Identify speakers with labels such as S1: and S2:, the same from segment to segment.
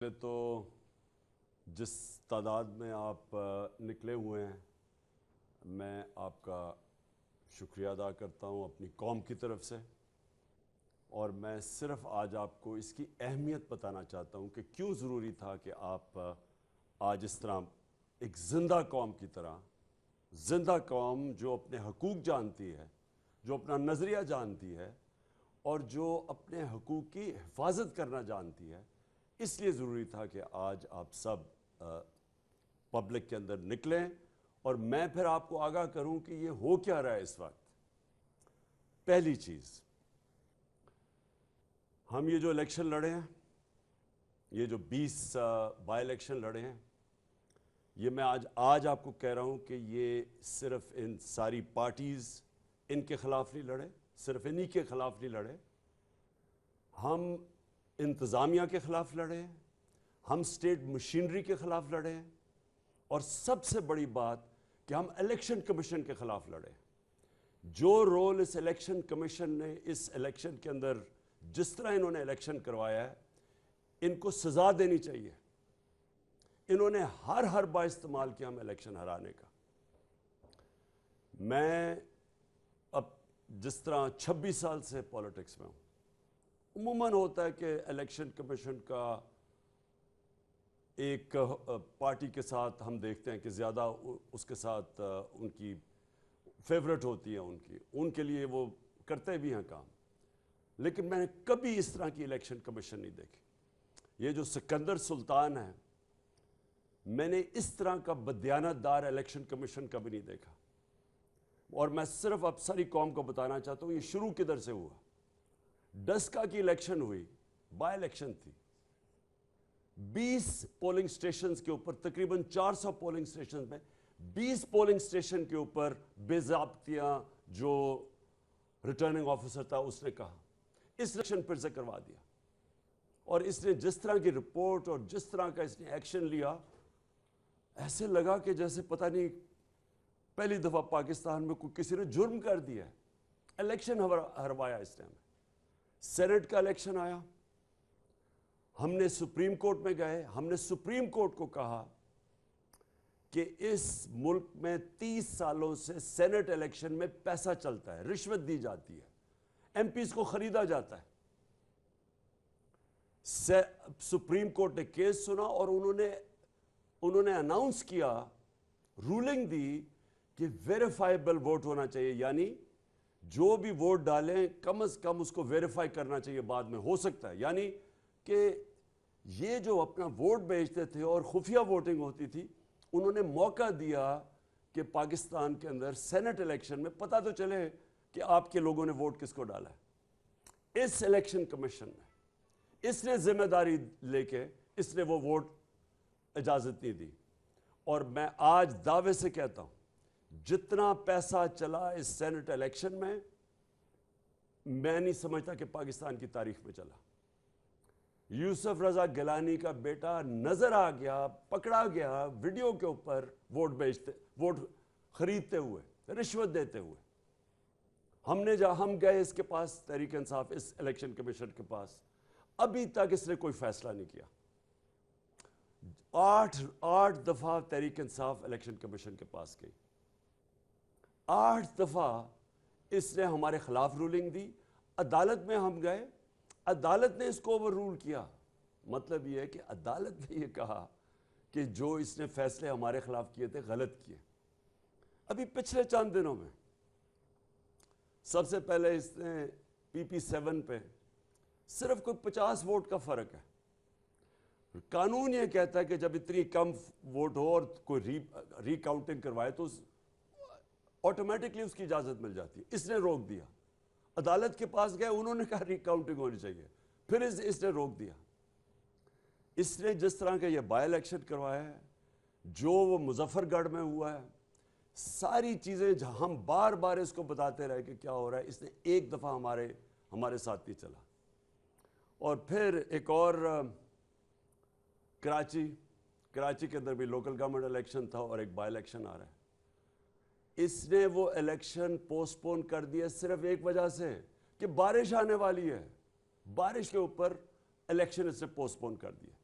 S1: تو جس تعداد میں آپ نکلے ہوئے ہیں میں آپ کا شکریہ ادا کرتا ہوں اپنی قوم کی طرف سے، اور میں صرف آج آپ کو اس کی اہمیت بتانا چاہتا ہوں کہ کیوں ضروری تھا کہ آپ آج اس طرح ایک زندہ قوم کی طرح، زندہ قوم جو اپنے حقوق جانتی ہے، جو اپنا نظریہ جانتی ہے اور جو اپنے حقوق کی حفاظت کرنا جانتی ہے، اس لیے ضروری تھا کہ آج آپ سب پبلک کے اندر نکلیں اور میں پھر آپ کو آگاہ کروں کہ یہ ہو کیا رہا ہے اس وقت۔ پہلی چیز، ہم یہ جو الیکشن لڑے ہیں، یہ جو 20 بائی الیکشن لڑے ہیں، یہ میں آج آپ کو کہہ رہا ہوں کہ یہ صرف ان ساری پارٹیز ان کے خلاف نہیں لڑے، صرف انہی کے خلاف نہیں لڑے، ہم انتظامیہ کے خلاف لڑے ہیں، ہم اسٹیٹ مشینری کے خلاف لڑے ہیں، اور سب سے بڑی بات کہ ہم الیکشن کمیشن کے خلاف لڑے ہیں۔ جو رول اس الیکشن کمیشن نے اس الیکشن کے اندر، جس طرح انہوں نے الیکشن کروایا ہے، ان کو سزا دینی چاہیے۔ انہوں نے ہر با استعمال کیا ہم الیکشن ہرانے کا۔ میں اب جس طرح 26 سال سے پولیٹکس میں ہوں، عموماً ہوتا ہے کہ الیکشن کمیشن کا ایک پارٹی کے ساتھ ہم دیکھتے ہیں کہ زیادہ اس کے ساتھ ان کی فیورٹ ہوتی ہے، ان کے لیے وہ کرتے بھی ہیں کام، لیکن میں نے کبھی اس طرح کی الیکشن کمیشن نہیں دیکھی۔ یہ جو سکندر سلطان ہے، میں نے اس طرح کا بدیانت دار الیکشن کمیشن کبھی نہیں دیکھا، اور میں صرف اب ساری قوم کو بتانا چاہتا ہوں یہ شروع کدھر سے ہوا۔ ڈسکا کی الیکشن ہوئی، بائی الیکشن تھی، 20 پولنگ سٹیشنز کے اوپر، تقریباً 400 پولنگ سٹیشنز میں 20 پولنگ سٹیشن کے اوپر بے ضابطیاں جو ریٹرننگ آفیسر تھا اس نے کہا اس الیکشن پھر سے کروا دیا، اور اس نے جس طرح کی رپورٹ اور جس طرح کا اس نے ایکشن لیا، ایسے لگا کہ جیسے پتہ نہیں پہلی دفعہ پاکستان میں کوئی کسی نے جرم کر دیا ہے۔ الیکشن ہروایا اس نے ہمیں۔ سینٹ کا الیکشن آیا، ہم نے سپریم کورٹ میں گئے، ہم نے سپریم کورٹ کو کہا کہ اس ملک میں 30 سالوں سے سینٹ الیکشن میں پیسہ چلتا ہے، رشوت دی جاتی ہے، ایم پیز کو خریدا جاتا ہے۔ سپریم کورٹ نے کیس سنا اور انہوں نے اناؤنس کیا، رولنگ دی کہ ویریفائیبل ووٹ ہونا چاہیے، یعنی جو بھی ووٹ ڈالیں کم از کم اس کو ویریفائی کرنا چاہیے، بعد میں ہو سکتا ہے، یعنی کہ یہ جو اپنا ووٹ بیچتے تھے اور خفیہ ووٹنگ ہوتی تھی، انہوں نے موقع دیا کہ پاکستان کے اندر سینٹ الیکشن میں پتہ تو چلے کہ آپ کے لوگوں نے ووٹ کس کو ڈالا ہے۔ اس الیکشن کمیشن نے، اس نے ذمہ داری لے کے اس نے وہ ووٹ اجازت نہیں دی، اور میں آج دعوے سے کہتا ہوں جتنا پیسہ چلا اس سینٹ الیکشن میں نہیں سمجھتا کہ پاکستان کی تاریخ میں چلا۔ یوسف رضا گیلانی کا بیٹا نظر آ گیا، پکڑا گیا ویڈیو کے اوپر ووٹ خریدتے ہوئے، رشوت دیتے ہوئے۔ ہم گئے اس کے پاس، تحریک انصاف، اس الیکشن کمیشن کے پاس، ابھی تک اس نے کوئی فیصلہ نہیں کیا۔ 8 دفعہ تحریک انصاف الیکشن کمیشن کے پاس گئی، 8 دفعہ اس نے ہمارے خلاف رولنگ دی، عدالت میں ہم گئے، عدالت نے اس کو اوور رول کیا۔ مطلب یہ ہے کہ عدالت نے یہ کہا کہ جو اس نے فیصلے ہمارے خلاف کیے تھے غلط کیے۔ ابھی پچھلے چند دنوں میں سب سے پہلے اس نے PP7 پہ صرف کوئی 50 ووٹ کا فرق ہے۔ قانون یہ کہتا ہے کہ جب اتنی کم ووٹ ہو اور کوئی ری کاؤنٹنگ کروائے تو آٹومیٹکلی اس کی اجازت مل جاتی ہے۔ اس نے روک دیا، عدالت کے پاس گئے، انہوں نے کہا ری کاؤنٹنگ ہونی چاہیے، پھر اس نے روک دیا۔ اس نے جس طرح کا یہ بائی الیکشن کروایا ہے، جو وہ مظفر گڑھ میں ہوا ہے، ساری چیزیں ہم بار بار اس کو بتاتے رہے کہ کیا ہو رہا ہے، اس نے ایک دفعہ ہمارے ساتھ نہیں چلا۔ اور پھر ایک اور کراچی کے اندر بھی لوکل گورنمنٹ الیکشن تھا اور ایک بائی الیکشن آ رہا ہے۔ اس نے وہ الیکشن پوسٹ پون کر دیا صرف ایک وجہ سے کہ بارش آنے والی ہے، بارش کے اوپر الیکشن اس نے پوسٹ پون کر دیا۔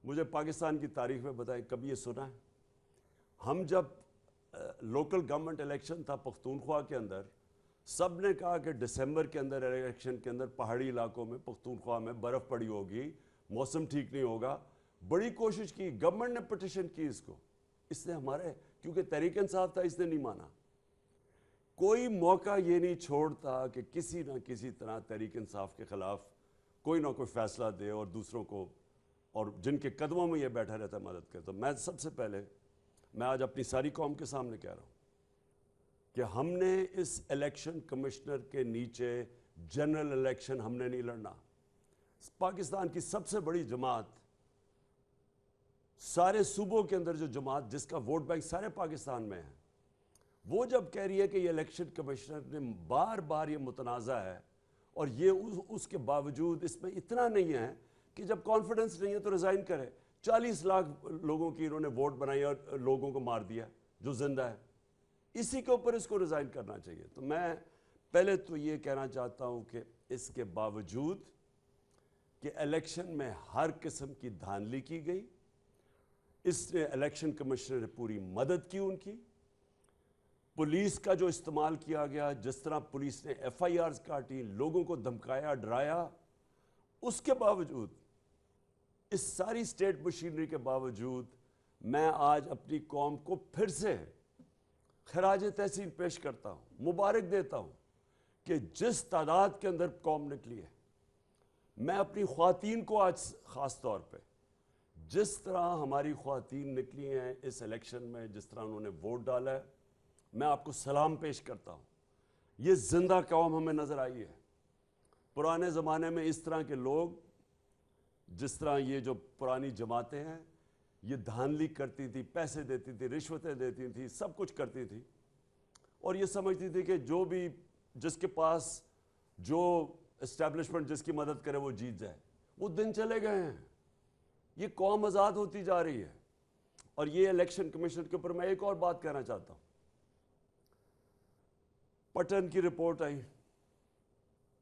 S1: مجھے پاکستان کی تاریخ میں بتائیں کبھی یہ سنا ہے؟ ہم جب لوکل گورنمنٹ الیکشن تھا پختونخوا کے اندر، سب نے کہا کہ دسمبر کے اندر الیکشن کے اندر پہاڑی علاقوں میں پختونخوا میں برف پڑی ہوگی، موسم ٹھیک نہیں ہوگا. بڑی کوشش کی، گورنمنٹ نے پٹیشن کی اس نے ہمارے، کیونکہ تحریک انصاف تھا، اس نے نہیں مانا. کوئی موقع یہ نہیں چھوڑتا کہ کسی نہ کسی طرح تحریک انصاف کے خلاف کوئی نہ کوئی فیصلہ دے اور دوسروں کو، اور جن کے قدموں میں یہ بیٹھا رہتا ہے مدد کرتا. میں سب سے پہلے میں آج اپنی ساری قوم کے سامنے کہہ رہا ہوں کہ ہم نے اس الیکشن کمشنر کے نیچے جنرل الیکشن ہم نے نہیں لڑنا. پاکستان کی سب سے بڑی جماعت، سارے صوبوں کے اندر جو جماعت جس کا ووٹ بینک سارے پاکستان میں ہے، وہ جب کہہ رہی ہے کہ یہ الیکشن کمشنر نے بار بار یہ متنازع ہے، اور یہ اس کے باوجود اس میں اتنا نہیں ہے کہ جب کانفیڈنس نہیں ہے تو ریزائن کرے. 40 لاکھ لوگوں کی انہوں نے ووٹ بنائی اور لوگوں کو مار دیا جو زندہ ہے، اسی کے اوپر اس کو ریزائن کرنا چاہیے. تو میں پہلے تو یہ کہنا چاہتا ہوں کہ اس کے باوجود کہ الیکشن میں ہر قسم کی دھاندلی کی گئی، اس نے الیکشن کمشنر نے پوری مدد کی ان کی. پولیس کا جو استعمال کیا گیا، جس طرح پولیس نے ایف آئی آرز کاٹی، لوگوں کو دھمکایا، ڈرایا، اس کے باوجود، اس ساری اسٹیٹ مشینری کے باوجود، میں آج اپنی قوم کو پھر سے خراج تحسین پیش کرتا ہوں، مبارک دیتا ہوں کہ جس تعداد کے اندر قوم نکلی ہے. میں اپنی خواتین کو آج خاص طور پہ، جس طرح ہماری خواتین نکلی ہیں اس الیکشن میں، جس طرح انہوں نے ووٹ ڈالا ہے، میں آپ کو سلام پیش کرتا ہوں. یہ زندہ قوم ہمیں نظر آئی ہے. پرانے زمانے میں اس طرح کے لوگ، جس طرح یہ جو پرانی جماعتیں ہیں، یہ دھاندلی کرتی تھی، پیسے دیتی تھی، رشوتیں دیتی تھی، سب کچھ کرتی تھی، اور یہ سمجھتی تھی کہ جو بھی جس کے پاس جو اسٹیبلشمنٹ جس کی مدد کرے وہ جیت جائے. وہ دن چلے گئے ہیں. یہ قوم آزاد ہوتی جا رہی ہے. اور یہ الیکشن کمیشن کے اوپر میں ایک اور بات کہنا چاہتا ہوں. پٹن کی رپورٹ آئی.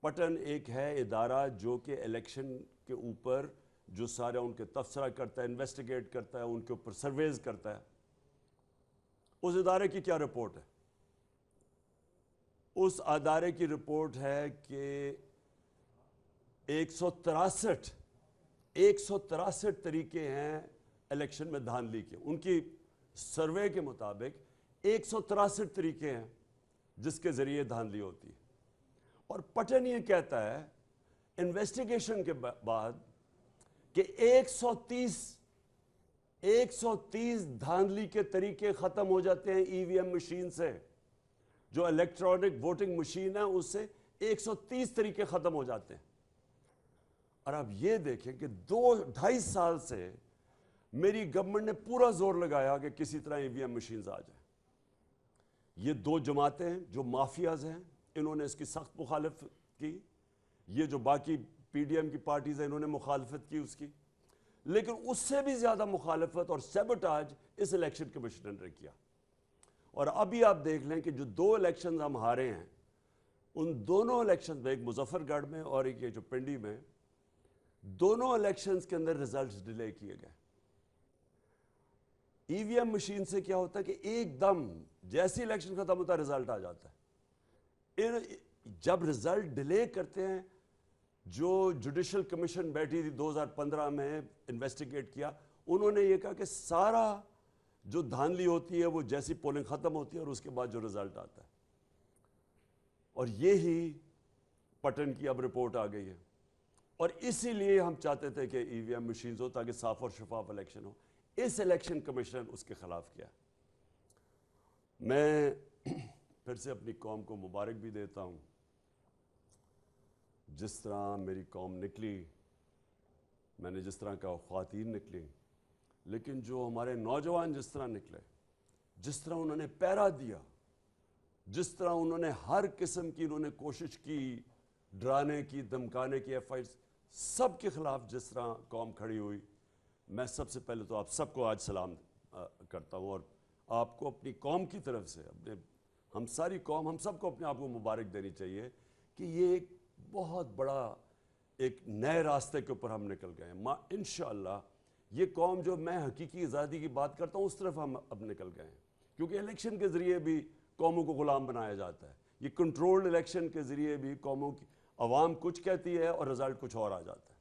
S1: پٹن ایک ہے ادارہ جو کہ الیکشن کے اوپر جو سارا ان کے تبصرہ کرتا ہے، انویسٹیگیٹ کرتا ہے، ان کے اوپر سرویز کرتا ہے. اس ادارے کی کیا رپورٹ ہے؟ اس ادارے کی رپورٹ ہے کہ 163 طریقے ہیں الیکشن میں دھاندلی کے. ان کی سروے کے مطابق 163 طریقے ہیں جس کے ذریعے دھاندلی ہوتی ہے. اور پٹن یہ کہتا ہے انویسٹیگیشن کے بعد کہ 130 دھاندلی کے طریقے ختم ہو جاتے ہیں ای وی ایم مشین سے. جو الیکٹرانک ووٹنگ مشین ہے اس سے 130 طریقے ختم ہو جاتے ہیں. اور اب یہ دیکھیں کہ 2-2.5 سال سے میری گورنمنٹ نے پورا زور لگایا کہ کسی طرح ای وی ایم مشینز آ جائیں. یہ دو جماعتیں ہیں جو مافیاز ہیں، انہوں نے اس کی سخت مخالفت کی. یہ جو باقی پی ڈی ایم کی پارٹیز ہیں انہوں نے مخالفت کی اس کی. لیکن اس سے بھی زیادہ مخالفت اور سیبوٹاج اس الیکشن کمیشنر نے کیا. اور ابھی آپ دیکھ لیں کہ جو 2 الیکشنز ہم ہارے ہیں، ان دونوں الیکشنز میں، ایک مظفر گڑھ میں اور ایک یہ جو پنڈی میں، دونوں الیکشنز کے اندر ریزلٹس ڈیلے کیے گئے. ای وی ایم مشین سے کیا ہوتا ہے کہ ایک دم جیسی الیکشن ختم ہوتا ہے رزلٹ آ جاتا ہے. جب رزلٹ ڈیلے کرتے ہیں، جو جوڈیشل کمیشن بیٹھی تھی 2015 میں انویسٹیگیٹ کیا، انہوں نے یہ کہا کہ سارا جو دھاندلی ہوتی ہے وہ جیسی پولنگ ختم ہوتی ہے اور اس کے بعد جو رزلٹ آتا ہے. اور یہی پٹن کی اب رپورٹ آ گئی ہے. اور اسی لیے ہم چاہتے تھے کہ ای وی ایم مشینز ہو تاکہ صاف اور شفاف الیکشن ہو. اس الیکشن کمیشن نے اس کے خلاف کیا. میں پھر سے اپنی قوم کو مبارک بھی دیتا ہوں. جس طرح میری قوم نکلی، میں نے جس طرح کہا خواتین نکلی، لیکن جو ہمارے نوجوان جس طرح نکلے، جس طرح انہوں نے پیرا دیا، جس طرح انہوں نے ہر قسم کی انہوں نے کوشش کی، ڈرانے کی، دھمکانے کی، ایف آئی سب کے خلاف جس طرح قوم کھڑی ہوئی، میں سب سے پہلے تو آپ سب کو آج سلام کرتا ہوں. اور آپ کو اپنی قوم کی طرف سے، ہم ساری قوم، ہم سب کو اپنے آپ کو مبارک دینی چاہیے کہ یہ ایک بہت بڑا ایک نئے راستے کے اوپر ہم نکل گئے ہیں. انشاءاللہ یہ قوم جو میں حقیقی آزادی کی بات کرتا ہوں اس طرف ہم اب نکل گئے ہیں، کیونکہ الیکشن کے ذریعے بھی قوموں کو غلام بنایا جاتا ہے. یہ کنٹرولڈ الیکشن کے ذریعے بھی قوموں کی عوام کچھ کہتی ہے اور رزلٹ کچھ اور آ جاتا ہے.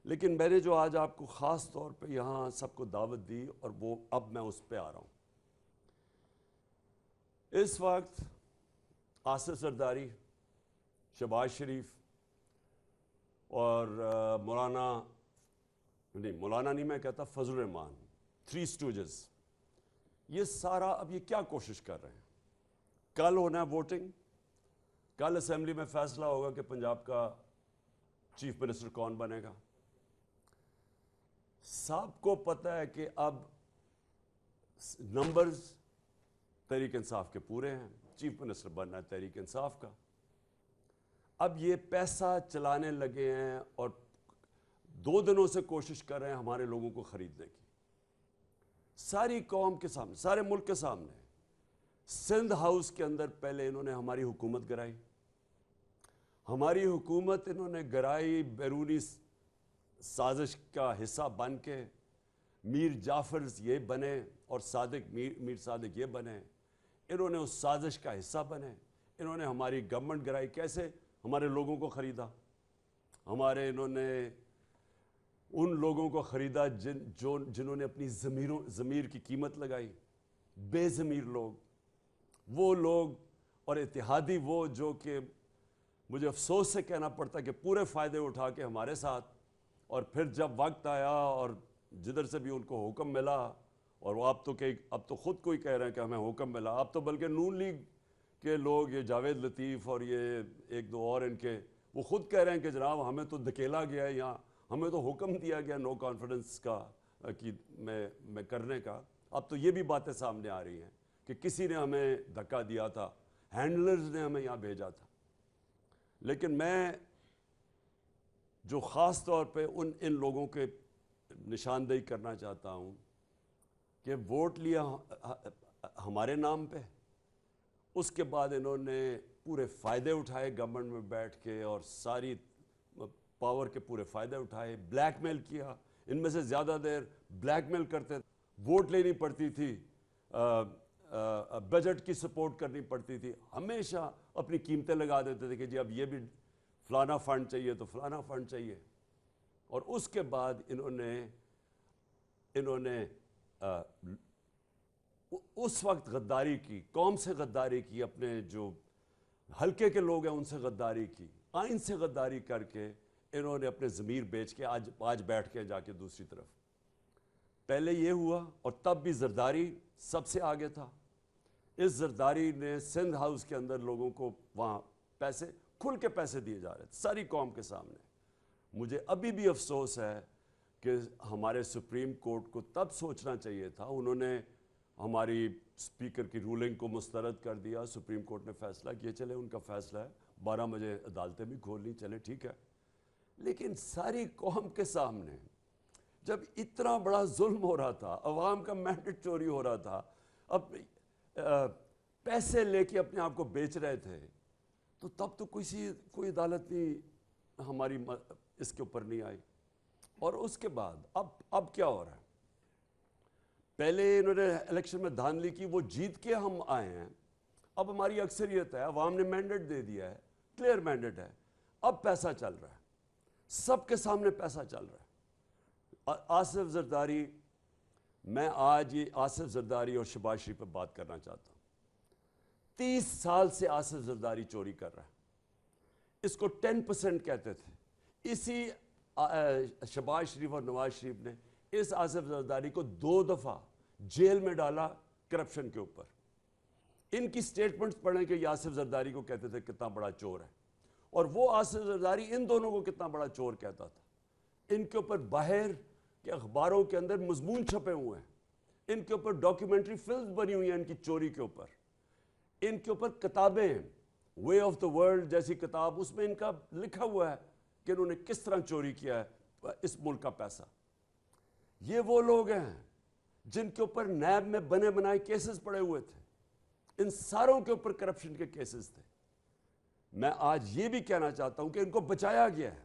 S1: لیکن میں نے جو آج آپ کو خاص طور پہ یہاں سب کو دعوت دی اور وہ اب میں اس پہ آ رہا ہوں. اس وقت آصف زرداری، شہباز شریف اور مولانا نہیں میں کہتا، فضل الرحمان، 3 اسٹوجز، یہ سارا اب یہ کیا کوشش کر رہے ہیں؟ کل ہونا ہے ووٹنگ، کل اسمبلی میں فیصلہ ہوگا کہ پنجاب کا چیف منسٹر کون بنے گا. سب کو پتہ ہے کہ اب نمبرز تحریک انصاف کے پورے ہیں، چیف منسٹر بننا ہے تحریک انصاف کا. اب یہ پیسہ چلانے لگے ہیں اور 2 دنوں سے کوشش کر رہے ہیں ہمارے لوگوں کو خریدنے کی، ساری قوم کے سامنے، سارے ملک کے سامنے. سندھ ہاؤس کے اندر پہلے انہوں نے ہماری حکومت گرائی، ہماری حکومت انہوں نے گرائی بیرونی سازش کا حصہ بن کے. میر جعفر یہ بنے اور میر صادق یہ بنے، انہوں نے اس سازش کا حصہ بنے. انہوں نے ہماری گورنمنٹ گرائی. کیسے؟ ہمارے لوگوں کو خریدا. انہوں نے ان لوگوں کو خریدا جنہوں نے اپنی ضمیر کی قیمت لگائی، بے ضمیر لوگ، وہ لوگ اور اتحادی وہ جو کہ مجھے افسوس سے کہنا پڑتا کہ پورے فائدے اٹھا کے ہمارے ساتھ، اور پھر جب وقت آیا اور جدھر سے بھی ان کو حکم ملا، اور وہ اب تو خود کوئی کہہ رہے ہیں کہ ہمیں حکم ملا، اب تو بلکہ نون لیگ کے لوگ، یہ جاوید لطیف اور یہ 1-2 اور ان کے، وہ خود کہہ رہے ہیں کہ جناب ہمیں تو دھکیلا گیا ہے، یہاں ہمیں تو حکم دیا گیا نو کانفیڈنس کا میں کرنے کا. اب تو یہ بھی باتیں سامنے آ رہی ہیں کہ کسی نے ہمیں دھکا دیا تھا، ہینڈلرز نے ہمیں یہاں بھیجا تھا. لیکن میں جو خاص طور پہ ان لوگوں کے نشاندہی کرنا چاہتا ہوں کہ ووٹ لیا ہمارے نام پہ، اس کے بعد انہوں نے پورے فائدے اٹھائے گورنمنٹ میں بیٹھ کے، اور ساری پاور کے پورے فائدے اٹھائے، بلیک میل کیا. ان میں سے زیادہ دیر بلیک میل کرتے، ووٹ لینی پڑتی تھی، بجٹ کی سپورٹ کرنی پڑتی تھی، ہمیشہ اپنی قیمتیں لگا دیتے تھے کہ جی اب یہ بھی فلانا فنڈ چاہیے تو فلانا فنڈ چاہیے. اور اس کے بعد انہوں نے اس وقت غداری کی، قوم سے غداری کی، اپنے جو حلقے کے لوگ ہیں ان سے غداری کی، آئین سے غداری کر کے انہوں نے اپنے ضمیر بیچ کے آج بیٹھ کے جا کے دوسری طرف. پہلے یہ ہوا، اور تب بھی زرداری سب سے آگے تھا. اس زرداری نے سندھ ہاؤس کے اندر لوگوں کو وہاں پیسے کھل کے پیسے دیے جا رہے تھے ساری قوم کے سامنے. مجھے ابھی بھی افسوس ہے کہ ہمارے سپریم کورٹ کو تب سوچنا چاہیے تھا. انہوں نے ہماری اسپیکر کی رولنگ کو مسترد کر دیا. سپریم کورٹ نے فیصلہ کیا، چلے ان کا فیصلہ ہے، 12 بجے عدالتیں بھی کھول لی، چلے ٹھیک ہے. لیکن ساری قوم کے سامنے جب اتنا بڑا ظلم ہو رہا تھا، عوام کا مینڈیٹ چوری ہو رہا تھا، اب پیسے لے کے اپنے آپ کو بیچ رہے تھے، تو تب تو کوئی عدالت نہیں ہماری اس کے اوپر نہیں آئی. اور اس کے بعد اب کیا ہو رہا ہے؟ پہلے انہوں نے الیکشن میں دھاندلی کی، وہ جیت کے ہم آئے ہیں، اب ہماری اکثریت ہے، عوام نے مینڈیٹ دے دیا ہے، کلیئر مینڈیٹ ہے، اب پیسہ چل رہا ہے، سب کے سامنے پیسہ چل رہا ہے. آصف زرداری، میں آج یہ آصف زرداری اور شہباز شریف پہ بات کرنا چاہتا ہوں. 30 سال سے آصف زرداری چوری کر رہا ہے. اس کو 10% کہتے تھے. اسی شہباز شریف اور نواز شریف نے اس آصف زرداری کو 2 دفعہ جیل میں ڈالا کرپشن کے اوپر. ان کی سٹیٹمنٹس پڑھیں کہ یہ آصف زرداری کو کہتے تھے کتنا بڑا چور ہے، اور وہ آصف زرداری ان دونوں کو کتنا بڑا چور کہتا تھا. ان کے اوپر باہر کے اخباروں کے اندر مضمون چھپے ہوئے ہیں، ان کے اوپر ڈاکیومنٹری فلمز بنی ہوئی ہیں ان کی چوری کے اوپر، ان کے اوپر کتابیں، وے آف دا ورلڈ جیسی کتاب، اس میں ان کا لکھا ہوا ہے کہ انہوں نے کس طرح چوری کیا ہے اس ملک کا پیسہ. یہ وہ لوگ ہیں جن کے اوپر نیب میں بنے بنائے کیسز پڑے ہوئے تھے، ان ساروں کے اوپر کرپشن کے کیسز تھے. میں آج یہ بھی کہنا چاہتا ہوں کہ ان کو بچایا گیا ہے.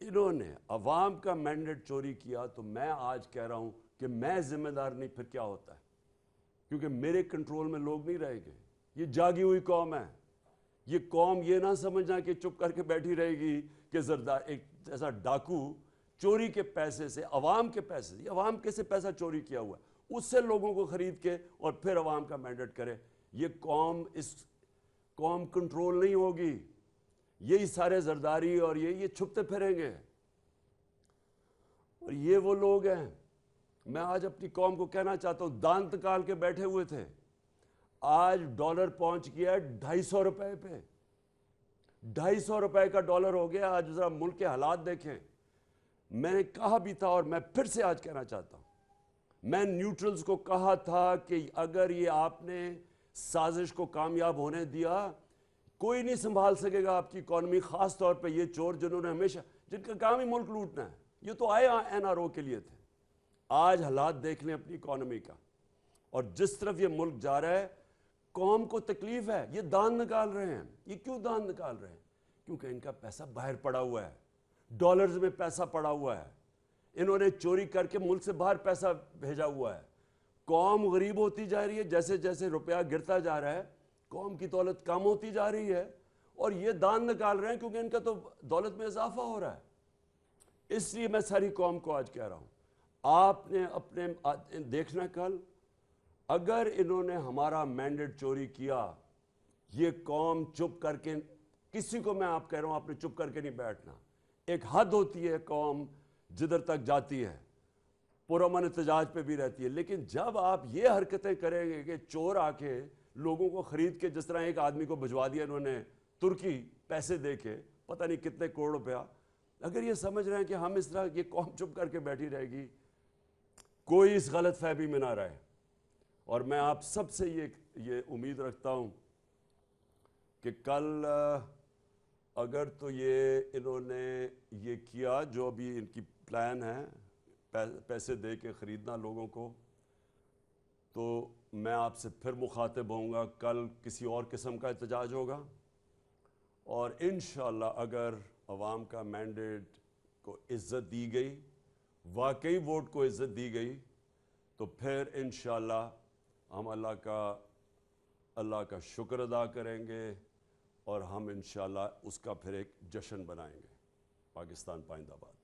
S1: انہوں نے عوام کا مینڈیٹ چوری کیا تو میں آج کہہ رہا ہوں کہ میں ذمہ دار نہیں، پھر کیا ہوتا ہے؟ کیونکہ میرے کنٹرول میں لوگ نہیں رہیں گے. یہ جاگی ہوئی قوم ہے. یہ قوم یہ نہ سمجھنا کہ چپ کر کے بیٹھی رہے گی کہ ایک ایسا ڈاکو چوری کے پیسے سے، عوام کے پیسے سے، عوام کے سے پیسہ چوری کیا ہوا ہے، اس سے لوگوں کو خرید کے اور پھر عوام کا مینڈیٹ کرے. یہ قوم کنٹرول نہیں ہوگی. یہی سارے زرداری اور یہ چھپتے پھریں گے. اور یہ وہ لوگ ہیں. میں آج اپنی قوم کو کہنا چاہتا ہوں، دانت نکال کے بیٹھے ہوئے تھے، آج ڈالر پہنچ گیا ہے 250 روپے پہ. 250 روپے کا ڈالر ہو گیا. آج ذرا ملک کے حالات دیکھیں. میں نے کہا بھی تھا اور میں پھر سے آج کہنا چاہتا ہوں، میں نیوٹرلز کو کہا تھا کہ اگر یہ آپ نے سازش کو کامیاب ہونے دیا، کوئی نہیں سنبھال سکے گا آپ کی اکانومی، خاص طور پہ یہ چور جنہوں نے ہمیشہ، جن کا کام ہی ملک لوٹنا ہے. یہ تو آئے NRO کے لیے تھے. آج حالات دیکھ لیں اپنی اکانومی کا، اور جس طرف یہ ملک جا رہا ہے، قوم کو تکلیف ہے. یہ دان نکال رہے ہیں. یہ کیوں دان نکال رہے ہیں؟ کیونکہ ان کا پیسہ باہر پڑا ہوا ہے، ڈالرز میں پیسہ پڑا ہوا ہے. انہوں نے چوری کر کے ملک سے باہر پیسہ بھیجا ہوا ہے. قوم غریب ہوتی جا رہی ہے. جیسے جیسے روپیہ گرتا جا رہا ہے، قوم کی دولت کم ہوتی جا رہی ہے. اور یہ دان نکال رہے ہیں کیونکہ ان کا تو دولت میں اضافہ ہو رہا ہے. اس لیے میں ساری قوم کو آج کہہ رہا ہوں، آپ نے اپنے دیکھنا کل اگر انہوں نے ہمارا مینڈیٹ چوری کیا، یہ قوم چپ کر کے، کسی کو میں آپ کہہ رہا ہوں آپ نے چپ کر کے نہیں بیٹھنا. ایک حد ہوتی ہے قوم جدھر تک جاتی ہے، پرامن احتجاج پہ بھی رہتی ہے. لیکن جب آپ یہ حرکتیں کریں گے کہ چور آ کے لوگوں کو خرید کے، جس طرح ایک آدمی کو بھجوا دیا انہوں نے ترکی پیسے دے کے پتہ نہیں کتنے کروڑ روپیہ، اگر یہ سمجھ رہے ہیں کہ ہم اس طرح یہ قوم چپ کر کے بیٹھی رہے گی، کوئی اس غلط فہمی میں نہ رہے. اور میں آپ سب سے یہ امید رکھتا ہوں کہ کل اگر تو یہ انہوں نے یہ کیا جو ابھی ان کی پلان ہے، پیسے دے کے خریدنا لوگوں کو، تو میں آپ سے پھر مخاطب ہوں گا. کل کسی اور قسم کا احتجاج ہوگا، اور انشاءاللہ اگر عوام کا مینڈیٹ کو عزت دی گئی، واقعی ووٹ کو عزت دی گئی، تو پھر انشاءاللہ ہم اللہ کا شکر ادا کریں گے، اور ہم انشاءاللہ اس کا پھر ایک جشن بنائیں گے. پاکستان پائندہ باد.